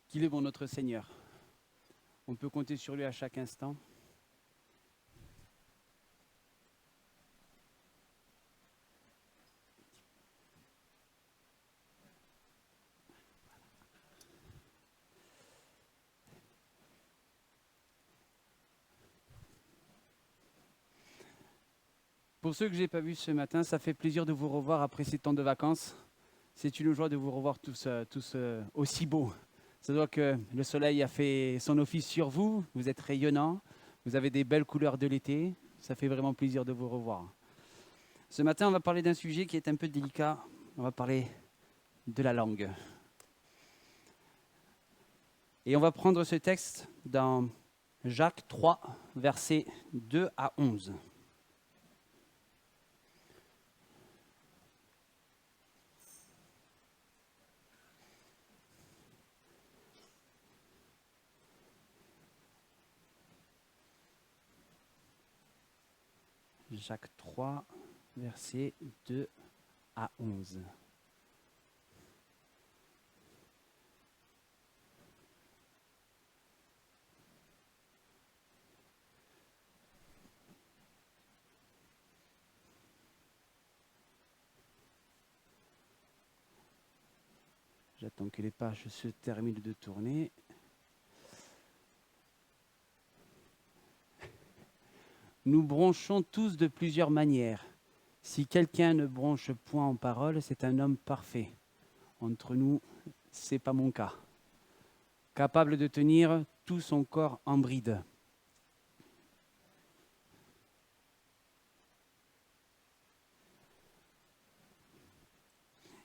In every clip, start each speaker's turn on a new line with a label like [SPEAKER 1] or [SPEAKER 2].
[SPEAKER 1] qu'il est bon notre Seigneur. On peut compter sur lui à chaque instant. Pour ceux que je n'ai pas vus ce matin, ça fait plaisir de vous revoir après ces temps de vacances. C'est une joie de vous revoir tous aussi beaux. Ça doit que le soleil a fait son office sur vous, vous êtes rayonnants, vous avez des belles couleurs de l'été, ça fait vraiment plaisir de vous revoir. Ce matin, on va parler d'un sujet qui est un peu délicat, on va parler de la langue. Et on va prendre ce texte dans Jacques 3, versets 2 à 11. Jacques 3, versets 2 à 11. J'attends que les pages se terminent de tourner. Nous bronchons tous de plusieurs manières. Si quelqu'un ne bronche point en parole, c'est un homme parfait. Entre nous, c'est pas mon cas. Capable de tenir tout son corps en bride.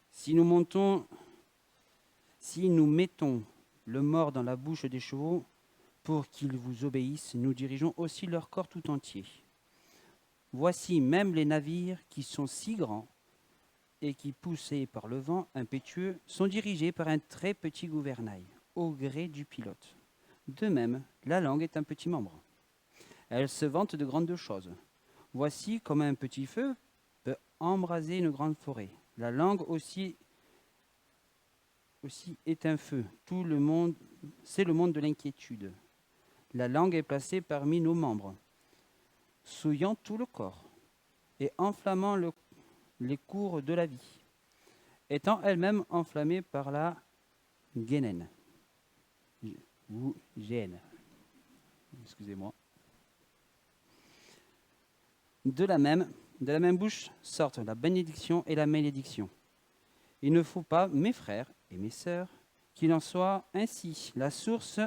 [SPEAKER 1] Si nous mettons le mors dans la bouche des chevaux pour qu'ils vous obéissent, nous dirigeons aussi leur corps tout entier. Voici même les navires qui sont si grands et qui, poussés par le vent impétueux, sont dirigés par un très petit gouvernail, au gré du pilote. De même, la langue est un petit membre. Elle se vante de grandes choses. Voici comme un petit feu peut embraser une grande forêt. La langue aussi est un feu. Tout le monde, c'est le monde de l'inquiétude. La langue est placée parmi nos membres, souillant tout le corps et enflammant les cours de la vie, étant elle-même enflammée par la guénène, ou géhenne. Excusez-moi. De la même bouche sortent la bénédiction et la malédiction. Il ne faut pas, mes frères et mes sœurs, qu'il en soit ainsi. La source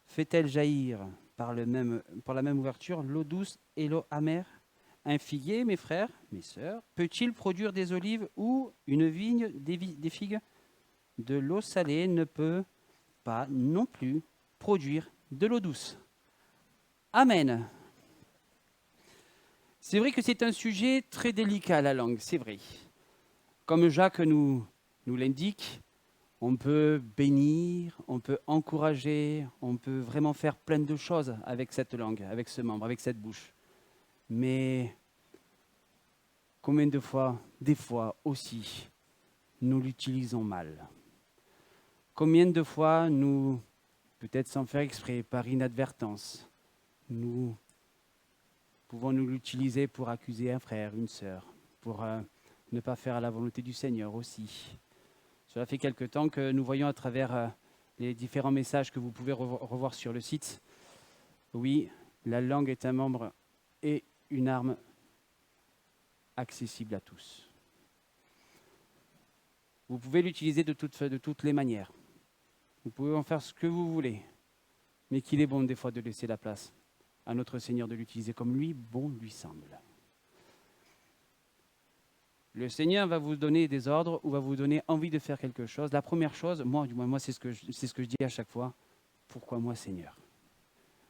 [SPEAKER 1] fait-elle jaillir par la même ouverture l'eau douce et l'eau amère? Un figuier, mes frères, mes sœurs, peut-il produire des olives ou une vigne des figues? De l'eau salée ne peut pas non plus produire de l'eau douce. Amen. C'est vrai que c'est un sujet très délicat, la langue, c'est vrai. Comme Jacques nous l'indique, on peut bénir, on peut encourager, on peut vraiment faire plein de choses avec cette langue, avec ce membre, avec cette bouche. Mais combien de fois, des fois aussi, nous l'utilisons mal? Combien de fois nous, peut-être sans faire exprès, par inadvertance, nous pouvons nous l'utiliser pour accuser un frère, une sœur, pour ne pas faire la volonté du Seigneur aussi. Cela fait quelque temps que nous voyons à travers les différents messages que vous pouvez revoir sur le site. Oui, la langue est un membre et une arme accessible à tous. Vous pouvez l'utiliser de toutes les manières. Vous pouvez en faire ce que vous voulez. Mais qu'il est bon des fois de laisser la place à notre Seigneur de l'utiliser comme lui, bon lui semble. Le Seigneur va vous donner des ordres ou va vous donner envie de faire quelque chose. La première chose, moi c'est ce que je dis à chaque fois. Pourquoi moi, Seigneur?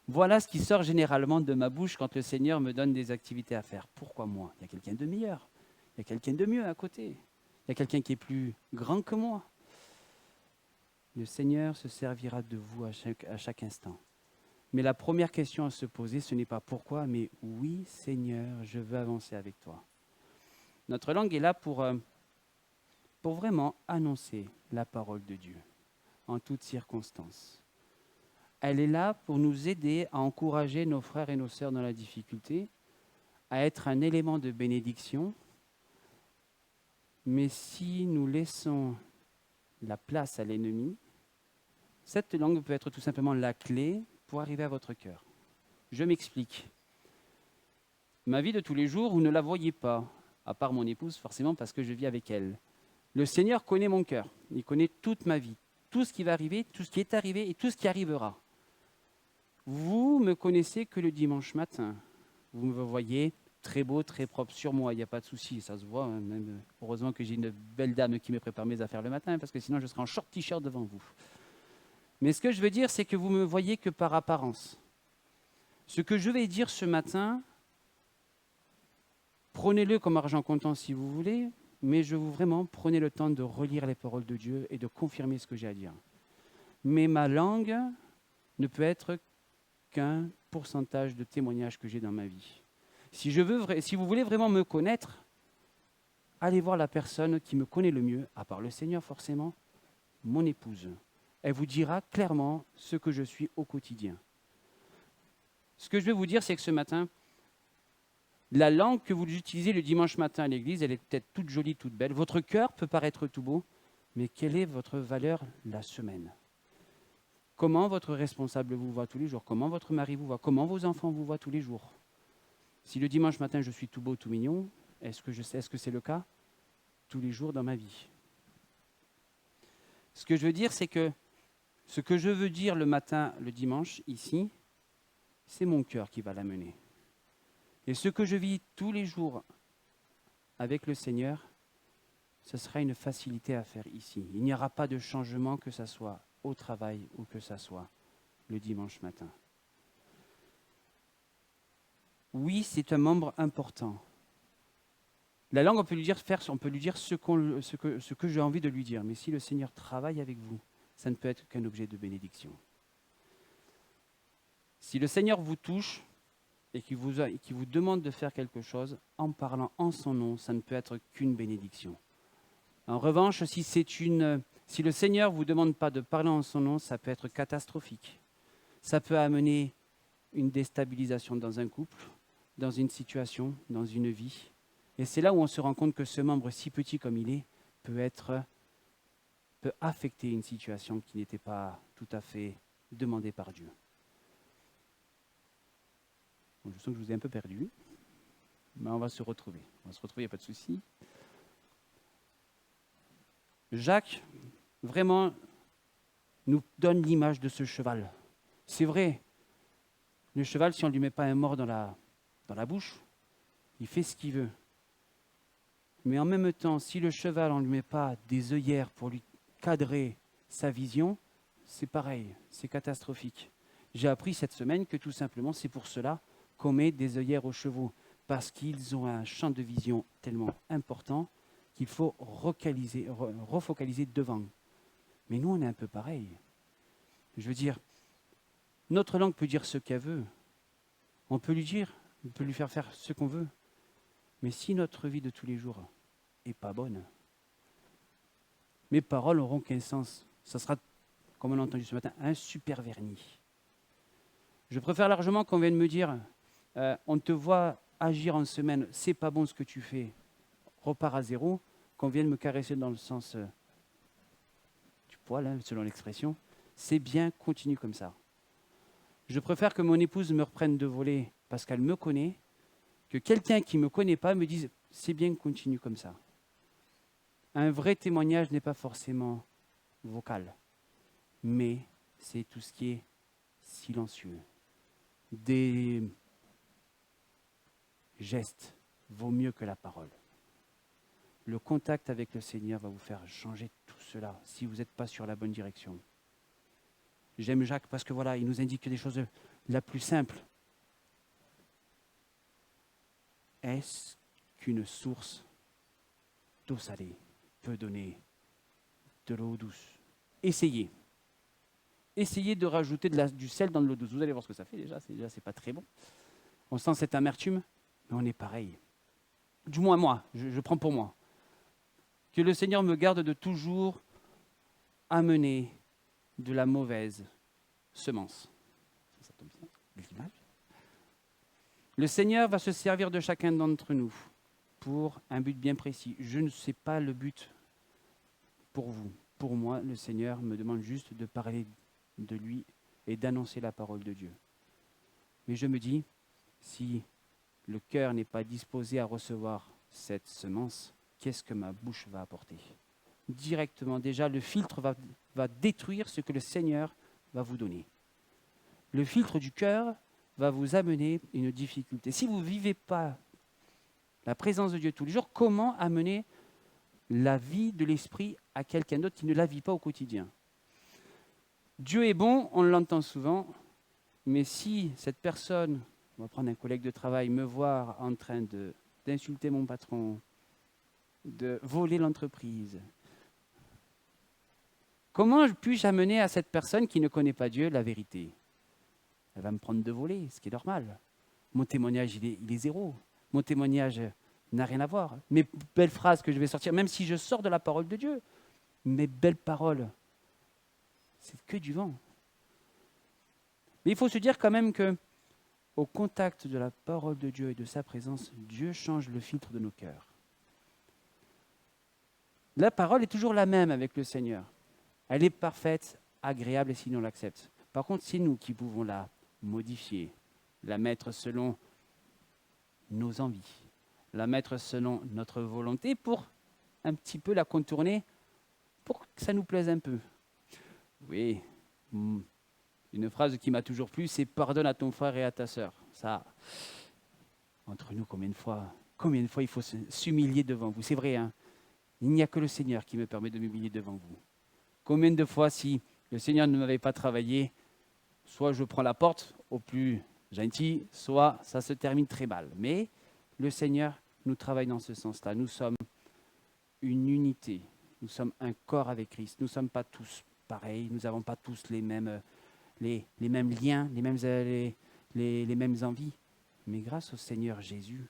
[SPEAKER 1] Voilà ce qui sort généralement de ma bouche quand le Seigneur me donne des activités à faire. Pourquoi moi? Il y a quelqu'un de meilleur. Il y a quelqu'un de mieux à côté. Il y a quelqu'un qui est plus grand que moi. Le Seigneur se servira de vous à chaque instant. Mais la première question à se poser, ce n'est pas pourquoi, mais oui, Seigneur, je veux avancer avec toi. Notre langue est là pour vraiment annoncer la parole de Dieu, en toutes circonstances. Elle est là pour nous aider à encourager nos frères et nos sœurs dans la difficulté, à être un élément de bénédiction. Mais si nous laissons la place à l'ennemi, cette langue peut être tout simplement la clé pour arriver à votre cœur. Je m'explique. Ma vie de tous les jours, vous ne la voyez pas, à part mon épouse, forcément, parce que je vis avec elle. Le Seigneur connaît mon cœur. Il connaît toute ma vie, tout ce qui va arriver, tout ce qui est arrivé et tout ce qui arrivera. Vous me connaissez que le dimanche matin. Vous me voyez très beau, très propre sur moi, il n'y a pas de souci, ça se voit. Hein, même, heureusement que j'ai une belle dame qui me prépare mes affaires le matin, parce que sinon je serais en short t-shirt devant vous. Mais ce que je veux dire, c'est que vous me voyez que par apparence. Ce que je vais dire ce matin, prenez-le comme argent comptant si vous voulez, mais je vous vraiment, prenez le temps de relire les paroles de Dieu et de confirmer ce que j'ai à dire. Mais ma langue ne peut être qu'un pourcentage de témoignages que j'ai dans ma vie. Si vous voulez vraiment me connaître, allez voir la personne qui me connaît le mieux, à part le Seigneur forcément, mon épouse. Elle vous dira clairement ce que je suis au quotidien. Ce que je vais vous dire, c'est que ce matin, la langue que vous utilisez le dimanche matin à l'église, elle est peut-être toute jolie, toute belle. Votre cœur peut paraître tout beau, mais quelle est votre valeur la semaine ? Comment votre responsable vous voit tous les jours ? Comment votre mari vous voit ? Comment vos enfants vous voient tous les jours ? Si le dimanche matin, je suis tout beau, tout mignon, est-ce que c'est le cas tous les jours dans ma vie ? Ce que je veux dire, c'est que ce que je veux dire le matin, le dimanche, ici, c'est mon cœur qui va l'amener. Et ce que je vis tous les jours avec le Seigneur, ce sera une facilité à faire ici. Il n'y aura pas de changement, que ce soit au travail ou que ce soit le dimanche matin. Oui, c'est un membre important. La langue, on peut lui dire ce que j'ai envie de lui dire. Mais si le Seigneur travaille avec vous, ça ne peut être qu'un objet de bénédiction. Si le Seigneur vous touche et qu'il vous demande de faire quelque chose, en parlant en son nom, ça ne peut être qu'une bénédiction. En revanche, si le Seigneur ne vous demande pas de parler en son nom, ça peut être catastrophique. Ça peut amener une déstabilisation dans un couple, dans une situation, dans une vie. Et c'est là où on se rend compte que ce membre, si petit comme il est, peut affecter une situation qui n'était pas tout à fait demandée par Dieu. Bon, je sens que je vous ai un peu perdu, mais on va se retrouver. Il n'y a pas de souci. Jacques, vraiment, nous donne l'image de ce cheval. C'est vrai, le cheval, si on ne lui met pas un mors dans la bouche, il fait ce qu'il veut. Mais en même temps, si le cheval, on ne lui met pas des œillères pour lui cadrer sa vision, c'est pareil, c'est catastrophique. J'ai appris cette semaine que tout simplement, c'est pour cela qu'on met des œillères aux chevaux, parce qu'ils ont un champ de vision tellement important qu'il faut refocaliser devant. Mais nous, on est un peu pareil. Je veux dire, notre langue peut dire ce qu'elle veut. On peut lui faire faire ce qu'on veut. Mais si notre vie de tous les jours n'est pas bonne, mes paroles n'auront qu'un sens. Ça sera, comme on l'a entendu ce matin, un super vernis. Je préfère largement qu'on vienne me dire on te voit agir en semaine, c'est pas bon ce que tu fais, repars à zéro, qu'on vienne me caresser dans le sens du poil, hein, selon l'expression. C'est bien, continue comme ça. Je préfère que mon épouse me reprenne de voler parce qu'elle me connaît, que quelqu'un qui ne me connaît pas me dise « c'est bien, continue comme ça ». Un vrai témoignage n'est pas forcément vocal, mais c'est tout ce qui est silencieux. Des gestes vaut mieux que la parole. Le contact avec le Seigneur va vous faire changer tout cela si vous n'êtes pas sur la bonne direction. J'aime Jacques parce que voilà, il nous indique des choses la plus simple. Est-ce qu'une source d'eau salée peut donner de l'eau douce? Essayez. Essayez de rajouter du sel dans de l'eau douce. Vous allez voir ce que ça fait déjà. C'est pas très bon. On sent cette amertume, mais on est pareil. Du moins moi, je prends pour moi. Que le Seigneur me garde de toujours amener de la mauvaise semence. Ça tombe bien, l'image. Le Seigneur va se servir de chacun d'entre nous pour un but bien précis. Je ne sais pas le but pour vous. Pour moi, le Seigneur me demande juste de parler de lui et d'annoncer la parole de Dieu. Mais je me dis, si le cœur n'est pas disposé à recevoir cette semence, qu'est-ce que ma bouche va apporter? Directement, déjà, le filtre va détruire ce que le Seigneur va vous donner. Le filtre du cœur va vous amener une difficulté. Si vous ne vivez pas la présence de Dieu tous les jours, comment amener la vie de l'esprit à quelqu'un d'autre qui ne la vit pas au quotidien? Dieu est bon, on l'entend souvent, mais si cette personne, on va prendre un collègue de travail, me voit en train d'insulter mon patron, de voler l'entreprise, comment puis-je amener à cette personne qui ne connaît pas Dieu la vérité? Elle va me prendre de voler, ce qui est normal. Mon témoignage, il est zéro. Mon témoignage n'a rien à voir. Mes belles phrases que je vais sortir, même si je sors de la parole de Dieu, mes belles paroles, c'est que du vent. Mais il faut se dire quand même que, au contact de la parole de Dieu et de sa présence, Dieu change le filtre de nos cœurs. La parole est toujours la même avec le Seigneur. Elle est parfaite, agréable, et sinon on l'accepte. Par contre, c'est nous qui pouvons la modifier, la mettre selon nos envies, la mettre selon notre volonté pour un petit peu la contourner, pour que ça nous plaise un peu. Oui, une phrase qui m'a toujours plu, c'est « pardonne à ton frère et à ta sœur ». Ça, entre nous, combien de fois il faut s'humilier devant vous? C'est vrai, hein? Il n'y a que le Seigneur qui me permet de m'humilier devant vous. Combien de fois, si le Seigneur ne m'avait pas travaillé, soit je prends la porte au plus gentil, soit ça se termine très mal. Mais le Seigneur nous travaille dans ce sens-là. Nous sommes une unité. Nous sommes un corps avec Christ. Nous ne sommes pas tous pareils. Nous n'avons pas tous les mêmes liens, les mêmes envies. Mais grâce au Seigneur Jésus,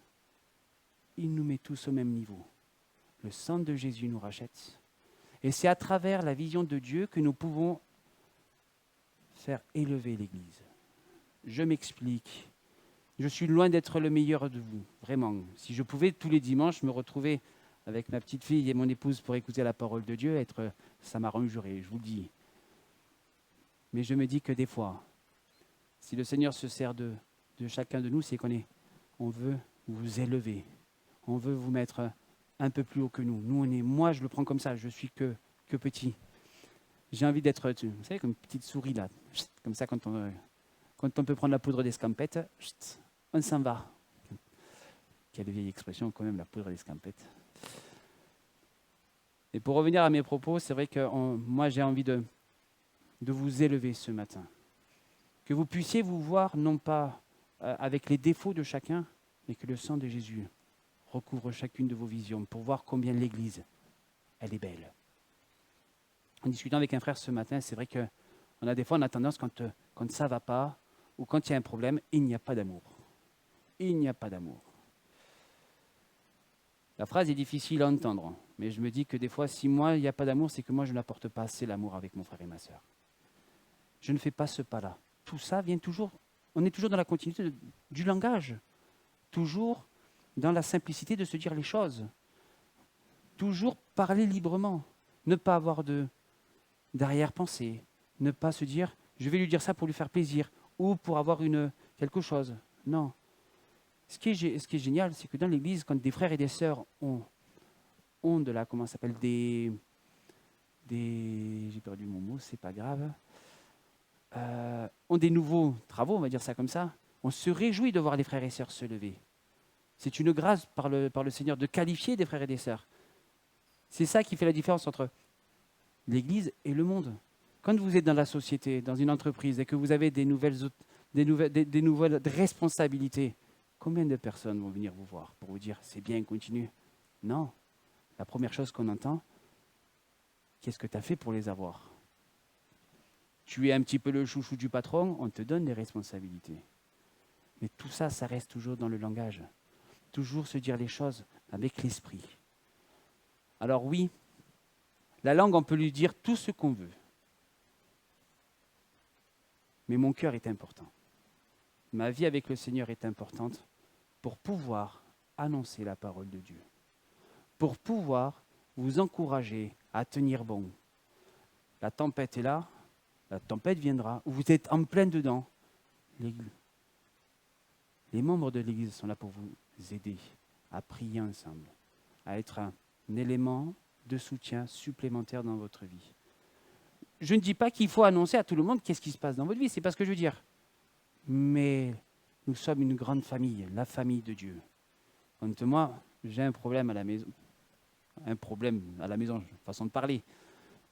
[SPEAKER 1] il nous met tous au même niveau. Le sang de Jésus nous rachète. Et c'est à travers la vision de Dieu que nous pouvons faire élever l'Église. Je m'explique. Je suis loin d'être le meilleur de vous, vraiment. Si je pouvais tous les dimanches me retrouver avec ma petite fille et mon épouse pour écouter la parole de Dieu, ça m'arrangerait, je vous le dis. Mais je me dis que des fois, si le Seigneur se sert de chacun de nous, c'est on veut vous élever. On veut vous mettre un peu plus haut que nous. Moi, je le prends comme ça, je suis que petit. J'ai envie d'être, vous savez, comme une petite souris là. Comme ça, quand on peut prendre la poudre d'escampette, on s'en va. Quelle vieille expression quand même, la poudre d'escampette. Et pour revenir à mes propos, c'est vrai que moi j'ai envie de vous élever ce matin. Que vous puissiez vous voir non pas avec les défauts de chacun, mais que le sang de Jésus recouvre chacune de vos visions pour voir combien l'Église, elle est belle. En discutant avec un frère ce matin, c'est vrai qu'on a des fois, on a tendance, quand ça ne va pas, ou quand il y a un problème, il n'y a pas d'amour. Il n'y a pas d'amour. La phrase est difficile à entendre, mais je me dis que des fois, si moi, il n'y a pas d'amour, c'est que moi, je n'apporte pas assez l'amour avec mon frère et ma sœur. Je ne fais pas ce pas-là. Tout ça vient toujours, on est toujours dans la continuité du langage, toujours dans la simplicité de se dire les choses, toujours parler librement, ne pas avoir d'arrière-pensée, ne pas se dire « je vais lui dire ça pour lui faire plaisir » ou pour avoir quelque chose. Non. Ce qui est génial, c'est que dans l'Église, quand des frères et des sœurs ont de la, comment ça s'appelle, j'ai perdu mon mot, c'est pas grave, ont des nouveaux travaux, on va dire ça comme ça, on se réjouit de voir les frères et sœurs se lever. C'est une grâce par le Seigneur de qualifier des frères et des sœurs. C'est ça qui fait la différence entre l'Église et le monde. Quand vous êtes dans la société, dans une entreprise, et que vous avez des nouvelles responsabilités, combien de personnes vont venir vous voir pour vous dire « c'est bien, continue ». Non. La première chose qu'on entend, qu'est-ce que tu as fait pour les avoir? Tu es un petit peu le chouchou du patron, on te donne des responsabilités. Mais tout ça, ça reste toujours dans le langage. Toujours se dire les choses avec l'esprit. Alors oui, la langue, on peut lui dire tout ce qu'on veut. Mais mon cœur est important. Ma vie avec le Seigneur est importante pour pouvoir annoncer la parole de Dieu, pour pouvoir vous encourager à tenir bon. La tempête est là, la tempête viendra, vous êtes en plein dedans. Les membres de l'Église sont là pour vous aider à prier ensemble, à être un élément de soutien supplémentaire dans votre vie. Je ne dis pas qu'il faut annoncer à tout le monde qu'est-ce qui se passe dans votre vie, c'est pas ce que je veux dire. Mais nous sommes une grande famille, la famille de Dieu. Quand moi, j'ai un problème à la maison, façon de parler.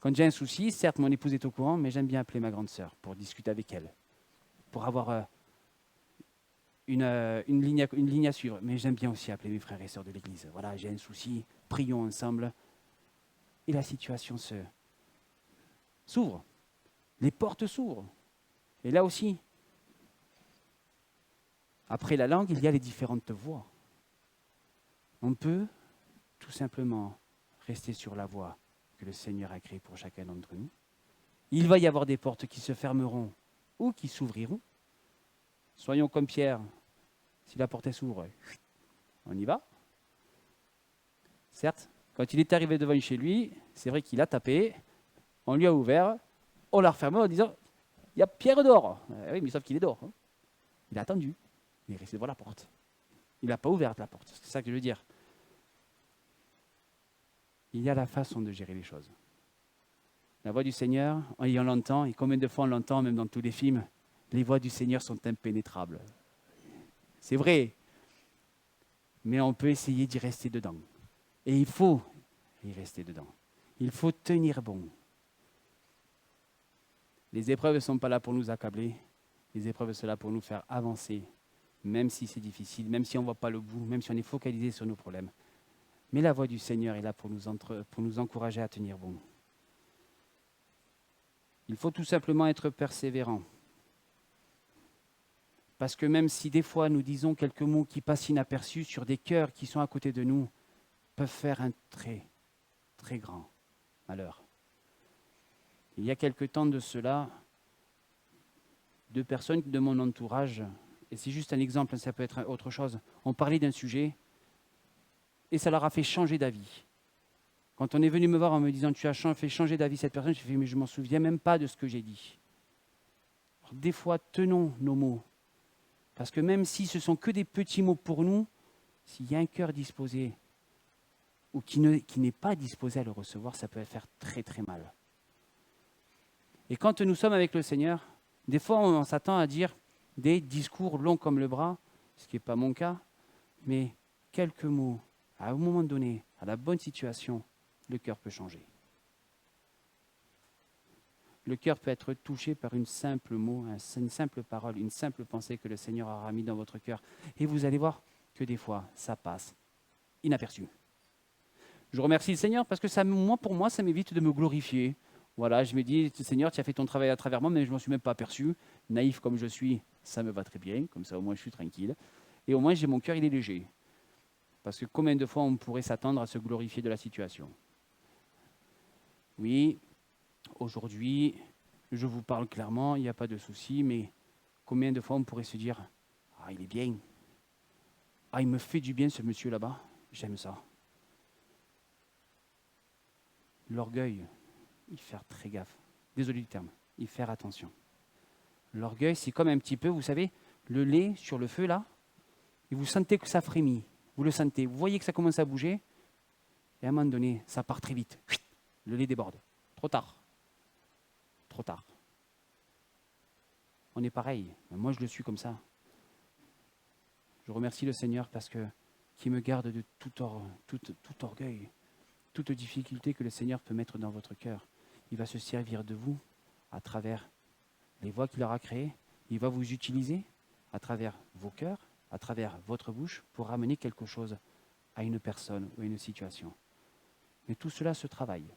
[SPEAKER 1] Quand j'ai un souci, certes, mon épouse est au courant, mais j'aime bien appeler ma grande sœur pour discuter avec elle, pour avoir une ligne à suivre. Mais j'aime bien aussi appeler mes frères et sœurs de l'église. Voilà, j'ai un souci, prions ensemble. Et la situation s'ouvre. Les portes s'ouvrent. Et là aussi, après la langue, il y a les différentes voies. On peut tout simplement rester sur la voie que le Seigneur a créée pour chacun d'entre nous. Il va y avoir des portes qui se fermeront ou qui s'ouvriront. Soyons comme Pierre. Si la porte s'ouvre, on y va. Certes, quand il est arrivé devant chez lui, c'est vrai qu'il a tapé, on lui a ouvert, on l'a refermé en disant « Il y a Pierre dehors ». Oui, mais sauf qu'il est dehors. Hein. Il a attendu. Il est resté devant la porte. Il n'a pas ouvert la porte. C'est ça que je veux dire. Il y a la façon de gérer les choses. La voix du Seigneur, on l'entend, et combien de fois on l'entend, même dans tous les films, les voix du Seigneur sont impénétrables. C'est vrai, mais on peut essayer d'y rester dedans. Et il faut y rester dedans. Il faut tenir bon. Les épreuves ne sont pas là pour nous accabler, les épreuves sont là pour nous faire avancer, même si c'est difficile, même si on ne voit pas le bout, même si on est focalisé sur nos problèmes. Mais la voix du Seigneur est là pour nous encourager à tenir bon. Il faut tout simplement être persévérant. Parce que même si des fois nous disons quelques mots qui passent inaperçus sur des cœurs qui sont à côté de nous, peuvent faire un très, très grand malheur. Il y a quelque temps de cela, 2 personnes de mon entourage, et c'est juste un exemple, ça peut être autre chose, ont parlé d'un sujet et ça leur a fait changer d'avis. Quand on est venu me voir en me disant « Tu as fait changer d'avis cette personne », j'ai fait « Mais je ne m'en souviens même pas de ce que j'ai dit ». Des fois, tenons nos mots. Parce que même si ce sont que des petits mots pour nous, s'il y a un cœur disposé ou qui n'est pas disposé à le recevoir, ça peut faire très très mal. Et quand nous sommes avec le Seigneur, des fois on s'attend à dire des discours longs comme le bras, ce qui n'est pas mon cas, mais quelques mots, à un moment donné, à la bonne situation, le cœur peut changer. Le cœur peut être touché par une simple mot, une simple parole, une simple pensée que le Seigneur aura mis dans votre cœur. Et vous allez voir que des fois, ça passe inaperçu. Je remercie le Seigneur parce que pour moi, ça m'évite de me glorifier. Voilà, je me dis, Seigneur, tu as fait ton travail à travers moi, mais je ne m'en suis même pas aperçu. Naïf comme je suis, ça me va très bien. Comme ça, au moins, je suis tranquille. Et au moins, mon cœur, il est léger. Parce que combien de fois on pourrait s'attendre à se glorifier de la situation? Oui, aujourd'hui, je vous parle clairement, il n'y a pas de souci, mais combien de fois on pourrait se dire « Ah, il est bien. Ah, il me fait du bien ce monsieur là-bas. J'aime ça. » L'orgueil, il faut faire très gaffe. Désolé du terme, il faut faire attention. L'orgueil, c'est comme un petit peu, vous savez, le lait sur le feu là, et vous sentez que ça frémit. Vous le sentez, vous voyez que ça commence à bouger, et à un moment donné, ça part très vite. Le lait déborde. Trop tard. Trop tard. On est pareil. Moi, je le suis comme ça. Je remercie le Seigneur parce que qui me garde de tout orgueil, toute difficulté que le Seigneur peut mettre dans votre cœur. Il va se servir de vous à travers les voies qu'il aura créées. Il va vous utiliser à travers vos cœurs, à travers votre bouche pour ramener quelque chose à une personne ou à une situation. Mais tout cela se travaille.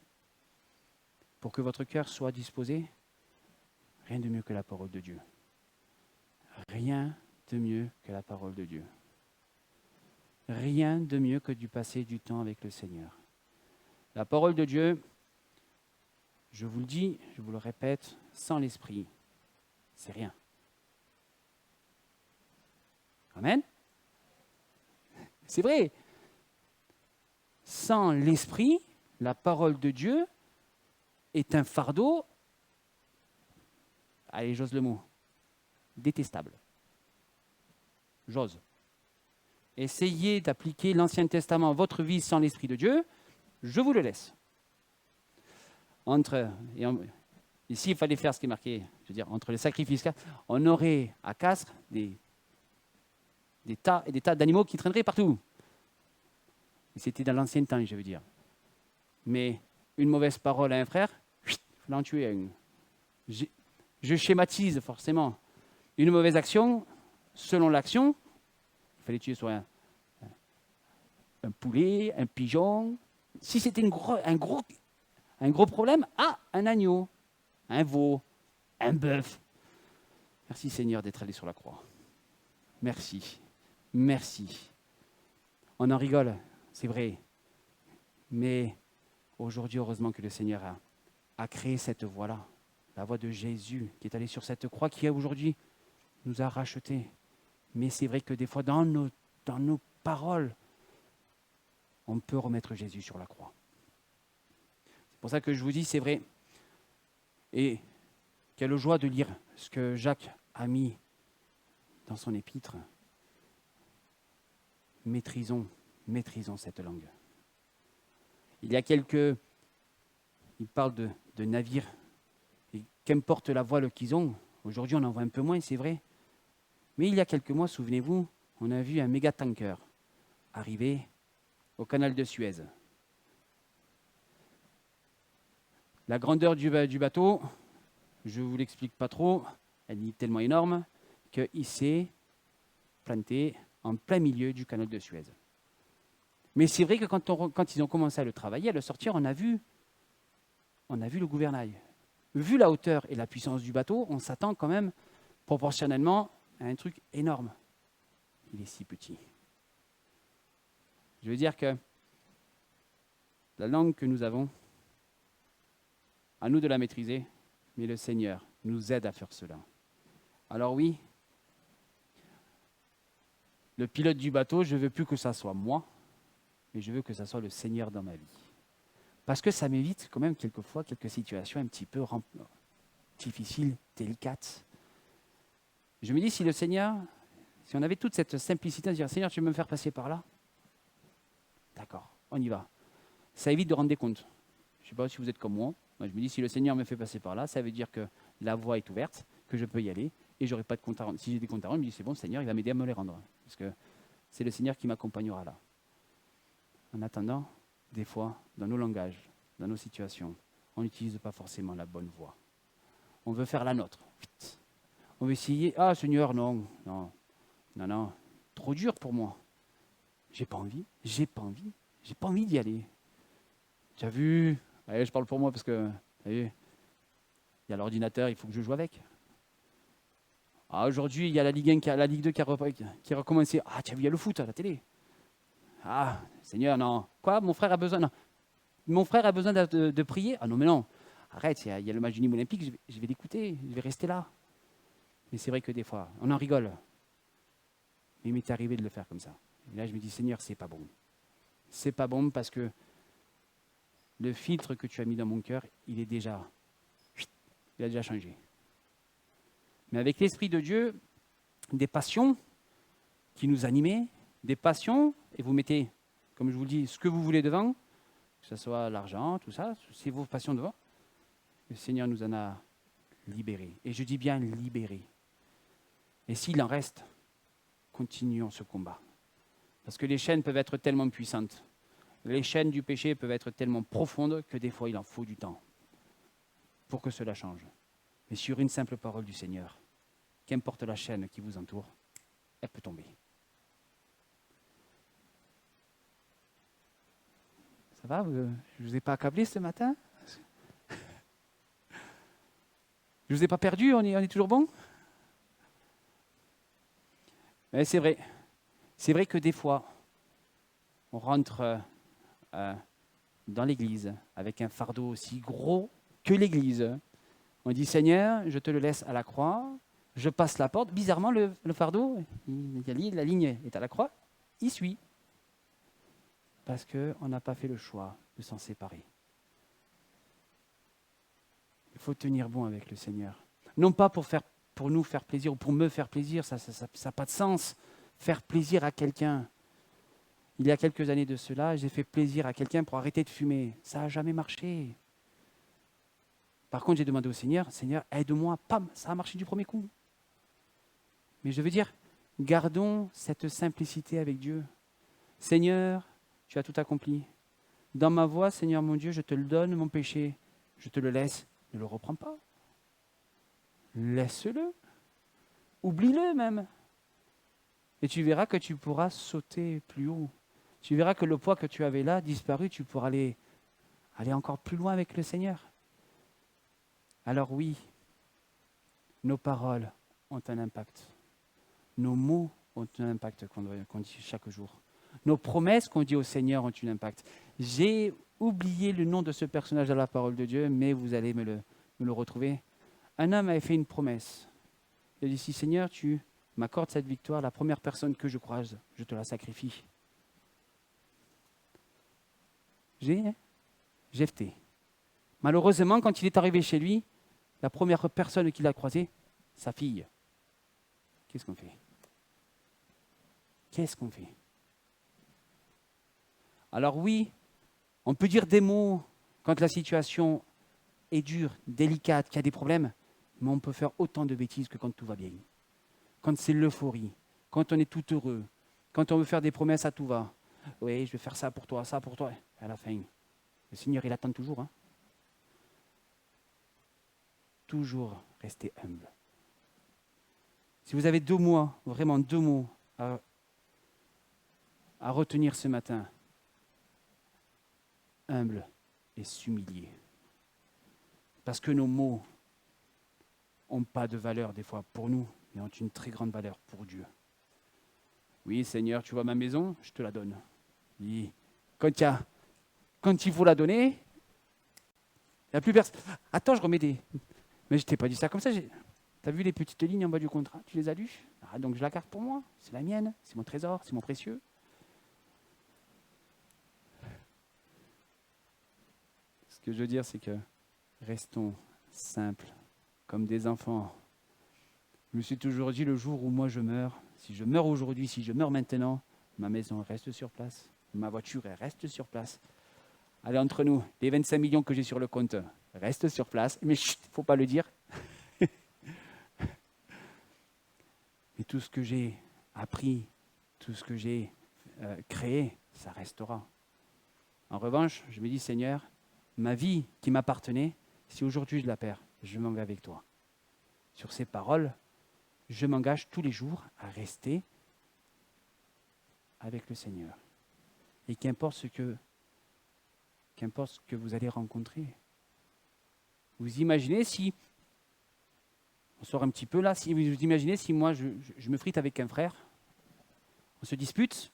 [SPEAKER 1] Pour que votre cœur soit disposé, rien de mieux que la parole de Dieu. Rien de mieux que la parole de Dieu. Rien de mieux que de passer du temps avec le Seigneur. La parole de Dieu, je vous le dis, je vous le répète, sans l'esprit, c'est rien. Amen. C'est vrai. Sans l'esprit, la parole de Dieu est un fardeau, allez, j'ose le mot, détestable. J'ose. Essayez d'appliquer l'Ancien Testament à votre vie sans l'Esprit de Dieu, je vous le laisse. Ici, il fallait faire ce qui est marqué, je veux dire, entre les sacrifices, on aurait à Castres des tas et des tas d'animaux qui traîneraient partout. Et c'était dans l'ancien temps, je veux dire. Mais une mauvaise parole à un frère, il fallait en tuer un. Je schématise forcément. Une mauvaise action, selon l'action, il fallait tuer soit un poulet, un pigeon. Si c'était un gros problème, un agneau, un veau, un bœuf. Merci Seigneur d'être allé sur la croix. Merci. Merci. On en rigole, c'est vrai. Mais aujourd'hui, heureusement que le Seigneur a créé cette voie-là. La voie de Jésus qui est allé sur cette croix, qui aujourd'hui nous a rachetés. Mais c'est vrai que des fois, dans nos paroles, on peut remettre Jésus sur la croix. C'est pour ça que je vous dis, c'est vrai. Et quelle joie de lire ce que Jacques a mis dans son épître. Maîtrisons cette langue. Il parle de navires. Et qu'importe la voile qu'ils ont, aujourd'hui on en voit un peu moins, c'est vrai. Mais il y a quelques mois, souvenez-vous, on a vu un méga tanker arriver au canal de Suez. La grandeur du bateau, je ne vous l'explique pas trop, elle est tellement énorme qu'il s'est planté en plein milieu du canal de Suez. Mais c'est vrai que quand ils ont commencé à le travailler, à le sortir, on a vu le gouvernail. Vu la hauteur et la puissance du bateau, on s'attend quand même proportionnellement à un truc énorme. Il est si petit. Je veux dire que la langue que nous avons, à nous de la maîtriser, mais le Seigneur nous aide à faire cela. Alors oui, le pilote du bateau, je ne veux plus que ça soit moi, mais je veux que ça soit le Seigneur dans ma vie. Parce que ça m'évite quand même quelquefois quelques situations un petit peu difficiles, délicates. Je me dis, si on avait toute cette simplicité de dire, Seigneur, tu veux me faire passer par là? D'accord, on y va. Ça évite de rendre des comptes. Je ne sais pas si vous êtes comme moi. Moi, je me dis, si le Seigneur me fait passer par là, ça veut dire que la voie est ouverte, que je peux y aller, et j'aurai pas de compte à rendre. Si j'ai des comptes à rendre, je me dis, c'est bon, le Seigneur, il va m'aider à me les rendre. Parce que c'est le Seigneur qui m'accompagnera là. En attendant, des fois, dans nos langages, dans nos situations, on n'utilise pas forcément la bonne voie. On veut faire la nôtre. Vite. On veut essayer, Seigneur, non, trop dur pour moi. J'ai pas envie d'y aller. Tu as vu, allez, je parle pour moi parce que, vous voyez, il y a l'ordinateur, il faut que je joue avec. Aujourd'hui, il y a la Ligue 1, la Ligue 2 qui a recommencé. Tu as vu, il y a le foot à la télé. Seigneur, non. Quoi, mon frère a besoin de prier? Non, mais non. Arrête, il y a le match du Nîmes olympique, je vais l'écouter, je vais rester là. Mais c'est vrai que des fois, on en rigole. Mais il m'est arrivé de le faire comme ça. Et là, je me dis, Seigneur, c'est pas bon. C'est pas bon parce que le filtre que tu as mis dans mon cœur, il a déjà changé. Mais avec l'Esprit de Dieu, des passions qui nous animaient, des passions, et vous mettez, comme je vous le dis, ce que vous voulez devant, que ce soit l'argent, tout ça, c'est vos passions devant. Le Seigneur nous en a libérés. Et je dis bien libérés. Et s'il en reste, continuons ce combat. Parce que les chaînes peuvent être tellement puissantes. Les chaînes du péché peuvent être tellement profondes que des fois, il en faut du temps pour que cela change. Mais sur une simple parole du Seigneur, qu'importe la chaîne qui vous entoure, elle peut tomber. Ça va? Je ne vous ai pas accablé ce matin? Je ne vous ai pas perdu? On est toujours bon? Mais c'est vrai. C'est vrai que des fois, on rentre dans l'église avec un fardeau aussi gros que l'église. On dit, Seigneur, je te le laisse à la croix. je passe la porte, bizarrement le fardeau, la ligne est à la croix, il suit. Parce qu'on n'a pas fait le choix de s'en séparer. Il faut tenir bon avec le Seigneur. Non pas pour nous faire plaisir ou pour me faire plaisir, ça n'a pas de sens. Faire plaisir à quelqu'un. Il y a quelques années de cela, j'ai fait plaisir à quelqu'un pour arrêter de fumer. Ça n'a jamais marché. Par contre, j'ai demandé au Seigneur, Seigneur, aide-moi. Pam, ça a marché du premier coup. Mais je veux dire, gardons cette simplicité avec Dieu. Seigneur, tu as tout accompli. Dans ma voie, Seigneur mon Dieu, je te le donne, mon péché. Je te le laisse. Ne le reprends pas. Laisse-le. Oublie-le même. Et tu verras que tu pourras sauter plus haut. Tu verras que le poids que tu avais là disparu, tu pourras aller encore plus loin avec le Seigneur. Alors oui, nos paroles ont un impact. Nos mots ont un impact qu'on dit chaque jour. Nos promesses qu'on dit au Seigneur ont un impact. J'ai oublié le nom de ce personnage dans la parole de Dieu, mais vous allez me le retrouver. Un homme avait fait une promesse. Il a dit, si Seigneur, tu m'accordes cette victoire, la première personne que je croise, je te la sacrifie. Jephthé. Malheureusement, quand il est arrivé chez lui, la première personne qu'il a croisée, sa fille. Qu'est-ce qu'on fait? Qu'est-ce qu'on fait? Alors oui, on peut dire des mots quand la situation est dure, délicate, qu'il y a des problèmes, mais on peut faire autant de bêtises que quand tout va bien. Quand c'est l'euphorie, quand on est tout heureux, quand on veut faire des promesses à tout va. Oui, je vais faire ça pour toi, ça pour toi. À la fin, le Seigneur, il attend toujours. Toujours rester humble. Si vous avez 2 mots, vraiment 2 mots à retenir ce matin, humble et s'humilier. Parce que nos mots n'ont pas de valeur des fois pour nous, mais ont une très grande valeur pour Dieu. Oui, Seigneur, tu vois ma maison, je te la donne. Et quand il faut la donner, il n'y a plus personne. Attends, je remets des... Mais je ne t'ai pas dit ça comme ça. Tu as vu les petites lignes en bas du contrat? Tu les as lues? Donc je la garde pour moi. C'est la mienne, c'est mon trésor, c'est mon précieux. Ce que je veux dire, c'est que restons simples, comme des enfants. Je me suis toujours dit, le jour où moi je meurs, si je meurs aujourd'hui, si je meurs maintenant, ma maison reste sur place, ma voiture elle reste sur place. Allez, entre nous, les 25 millions que j'ai sur le compte restent sur place, mais il ne faut pas le dire. Et tout ce que j'ai appris, tout ce que j'ai créé, ça restera. En revanche, je me dis, Seigneur, ma vie qui m'appartenait, si aujourd'hui je la perds, je m'engage avec toi. Sur ces paroles, je m'engage tous les jours à rester avec le Seigneur. Et qu'importe ce que vous allez rencontrer. Vous imaginez si, on sort un petit peu là, si vous imaginez si moi je me frite avec un frère, on se dispute,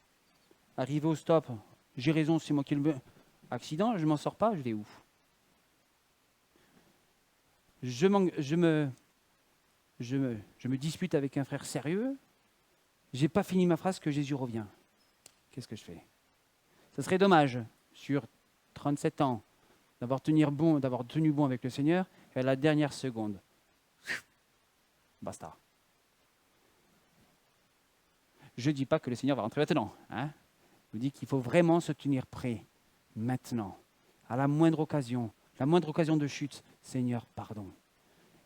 [SPEAKER 1] arrivé au stop, j'ai raison, c'est moi qui le... Accident, je m'en sors pas, je vais où? Je me dispute avec un frère sérieux, j'ai pas fini ma phrase que Jésus revient. Qu'est-ce que je fais? Ça serait dommage, sur 37 ans, d'avoir tenu bon avec le Seigneur, et à la dernière seconde, basta. Je ne dis pas que le Seigneur va rentrer maintenant. Je vous dis qu'il faut vraiment se tenir prêt, maintenant, à la moindre occasion de chute, Seigneur, pardon.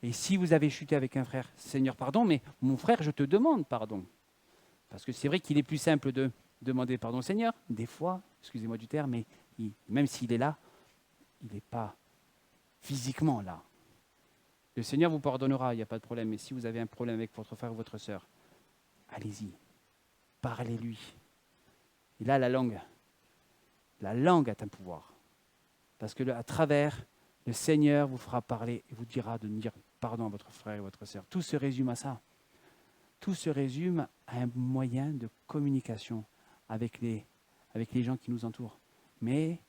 [SPEAKER 1] Et si vous avez chuté avec un frère, Seigneur, pardon, mais mon frère, je te demande pardon. Parce que c'est vrai qu'il est plus simple de demander pardon au Seigneur, des fois, excusez-moi du terme, mais même s'il est là, il n'est pas physiquement là. Le Seigneur vous pardonnera, il n'y a pas de problème, mais si vous avez un problème avec votre frère ou votre sœur, allez-y, parlez-lui. Et là, la langue a un pouvoir. Parce que à travers, le Seigneur vous fera parler et vous dira de dire pardon à votre frère et votre sœur. Tout se résume à ça. Tout se résume à un moyen de communication avec les gens qui nous entourent. Mais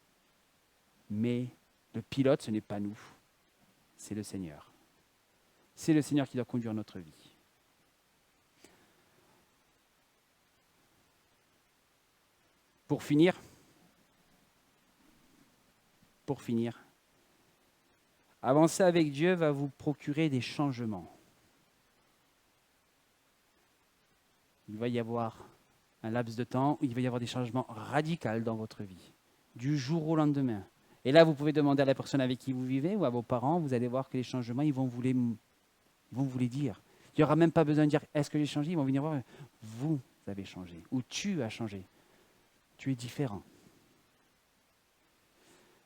[SPEAKER 1] le pilote, ce n'est pas nous, c'est le Seigneur. C'est le Seigneur qui doit conduire notre vie. Pour finir, avancer avec Dieu va vous procurer des changements. Il va y avoir un laps de temps où il va y avoir des changements radicaux dans votre vie, du jour au lendemain. Et là, vous pouvez demander à la personne avec qui vous vivez ou à vos parents, vous allez voir que les changements, ils vont vous les dire. Il n'y aura même pas besoin de dire « est-ce que j'ai changé ?» Ils vont venir voir « vous avez changé » ou « tu as changé ». Tu es différent.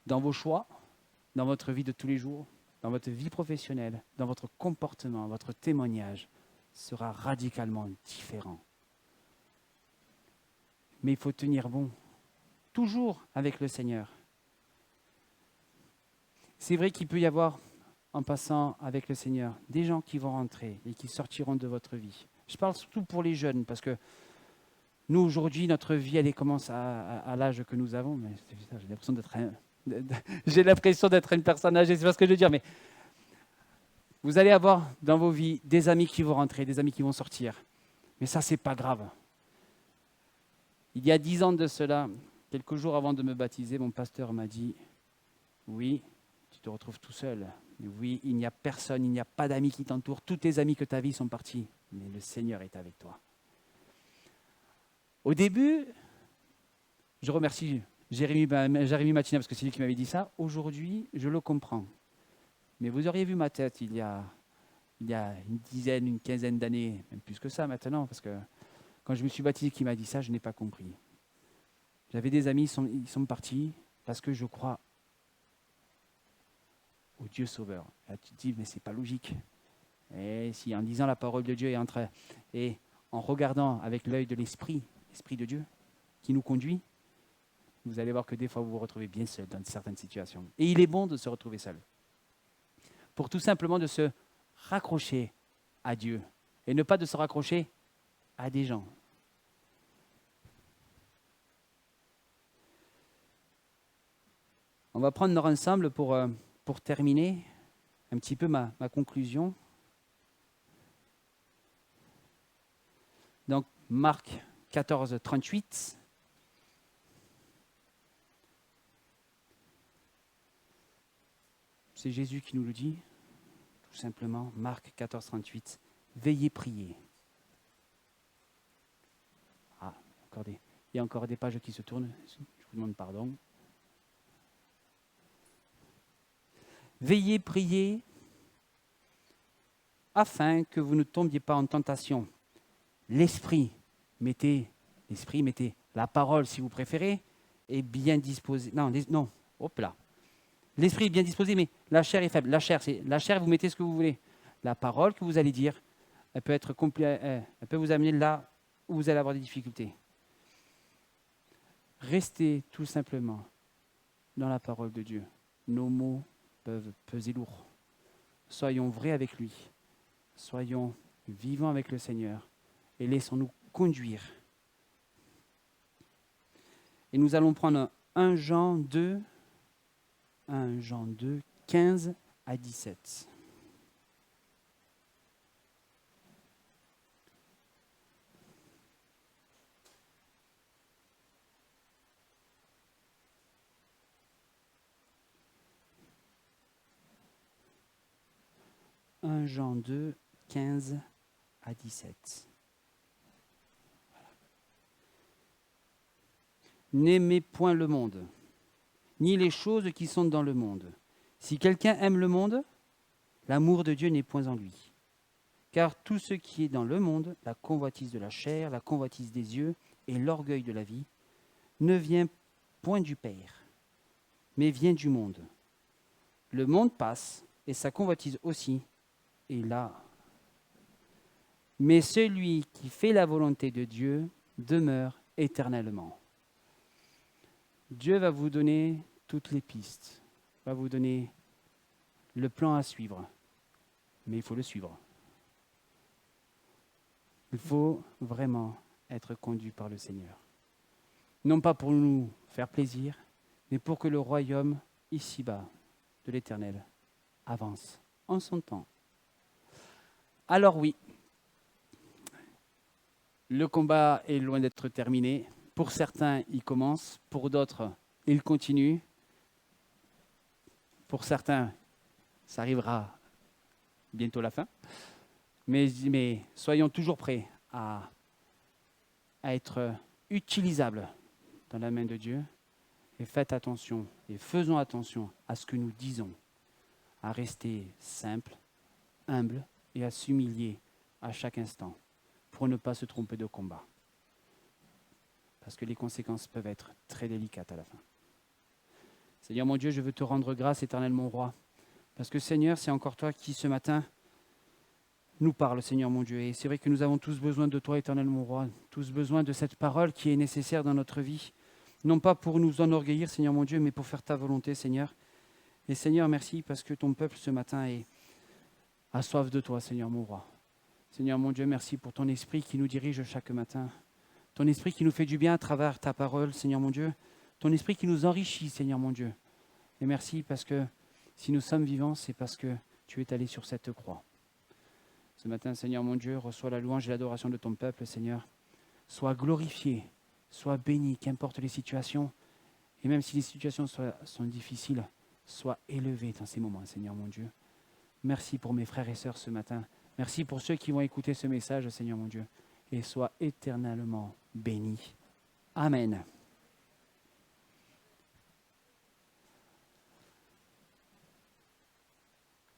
[SPEAKER 1] Dans vos choix, dans votre vie de tous les jours, dans votre vie professionnelle, dans votre comportement, votre témoignage sera radicalement différent. Mais il faut tenir bon, toujours avec le Seigneur. C'est vrai qu'il peut y avoir, en passant avec le Seigneur, des gens qui vont rentrer et qui sortiront de votre vie. Je parle surtout pour les jeunes, parce que nous, aujourd'hui, notre vie, elle commence à l'âge que nous avons, mais j'ai l'impression d'être une personne âgée, c'est pas ce que je veux dire, mais vous allez avoir dans vos vies des amis qui vont rentrer, des amis qui vont sortir. Mais ça, c'est pas grave. Il y a 10 ans de cela, quelques jours avant de me baptiser, mon pasteur m'a dit « Oui, tu te retrouves tout seul. Oui, il n'y a personne, il n'y a pas d'amis qui t'entourent. Tous tes amis que tu as vus sont partis, mais le Seigneur est avec toi. » Au début, je remercie Jérémy Matina parce que c'est lui qui m'avait dit ça. Aujourd'hui, je le comprends. Mais vous auriez vu ma tête il y a une dizaine, une quinzaine d'années, même plus que ça maintenant, parce que quand je me suis baptisé, qui m'a dit ça, je n'ai pas compris. J'avais des amis, ils sont partis parce que je crois au Dieu sauveur. Là, tu te dis, mais c'est pas logique. Et si en disant la parole de Dieu et en regardant avec l'œil de l'Esprit de Dieu qui nous conduit, vous allez voir que des fois vous vous retrouvez bien seul dans certaines situations. Et il est bon de se retrouver seul. Pour tout simplement de se raccrocher à Dieu et ne pas de se raccrocher à des gens. On va prendre notre ensemble pour terminer un petit peu ma conclusion. Donc, Marc 14, 38. C'est Jésus qui nous le dit, tout simplement. Marc 14, 38. Veillez, priez. Ah, il y a encore des pages qui se tournent. Je vous demande pardon. Veillez, priez, afin que vous ne tombiez pas en tentation. L'esprit, mettez la parole si vous préférez, est bien disposé. Non, hop là. L'esprit est bien disposé, mais la chair est faible. La chair, vous mettez ce que vous voulez. La parole que vous allez dire, elle peut vous amener là où vous allez avoir des difficultés. Restez tout simplement dans la parole de Dieu. Nos mots peuvent peser lourd. Soyons vrais avec lui. Soyons vivants avec le Seigneur. Et laissons-nous conduire. Et nous allons prendre 1 Jean 2, 15 à 17. « 1 Jean 2, 15 à 17. » N'aimez point le monde, ni les choses qui sont dans le monde. Si quelqu'un aime le monde, l'amour de Dieu n'est point en lui. Car tout ce qui est dans le monde, la convoitise de la chair, la convoitise des yeux et l'orgueil de la vie, ne vient point du Père, mais vient du monde. Le monde passe, et sa convoitise aussi, et là. Mais celui qui fait la volonté de Dieu demeure éternellement. Dieu va vous donner toutes les pistes, va vous donner le plan à suivre, mais il faut le suivre. Il faut vraiment être conduit par le Seigneur. Non pas pour nous faire plaisir, mais pour que le royaume, ici-bas, de l'Éternel, avance en son temps. Alors oui, le combat est loin d'être terminé, Pour certains, il commence, pour d'autres, il continue. Pour certains, ça arrivera bientôt la fin. Mais soyons toujours prêts à être utilisables dans la main de Dieu. Et faites attention, et faisons attention à ce que nous disons, à rester simple, humble et à s'humilier à chaque instant pour ne pas se tromper de combat. Parce que les conséquences peuvent être très délicates à la fin. Seigneur mon Dieu, je veux te rendre grâce, éternel mon roi. Parce que Seigneur, c'est encore toi qui ce matin nous parle, Seigneur mon Dieu. Et c'est vrai que nous avons tous besoin de toi, éternel mon roi. Tous besoin de cette parole qui est nécessaire dans notre vie. Non pas pour nous enorgueillir, Seigneur mon Dieu, mais pour faire ta volonté, Seigneur. Et Seigneur, merci parce que ton peuple ce matin a soif de toi, Seigneur mon roi. Seigneur mon Dieu, merci pour ton esprit qui nous dirige chaque matin. Ton esprit qui nous fait du bien à travers ta parole, Seigneur mon Dieu. Ton esprit qui nous enrichit, Seigneur mon Dieu. Et merci parce que si nous sommes vivants, c'est parce que tu es allé sur cette croix. Ce matin, Seigneur mon Dieu, reçois la louange et l'adoration de ton peuple, Seigneur. Sois glorifié, sois béni, qu'importe les situations. Et même si les situations sont difficiles, sois élevé dans ces moments, Seigneur mon Dieu. Merci pour mes frères et sœurs ce matin. Merci pour ceux qui vont écouter ce message, Seigneur mon Dieu. Et sois éternellement béni. Amen.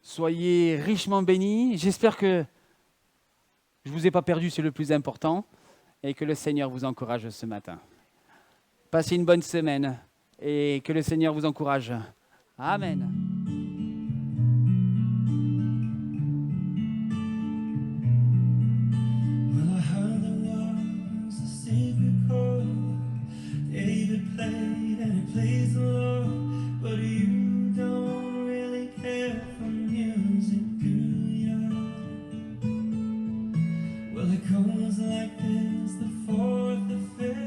[SPEAKER 1] Soyez richement bénis. J'espère que je ne vous ai pas perdu, c'est le plus important. Et que le Seigneur vous encourage ce matin. Passez une bonne semaine et que le Seigneur vous encourage. Amen.
[SPEAKER 2] Well, I heard there was a Savior called. David played and he plays the Lord, but you don't really care for music, do ya? Well, it goes like this: the fourth, the fifth.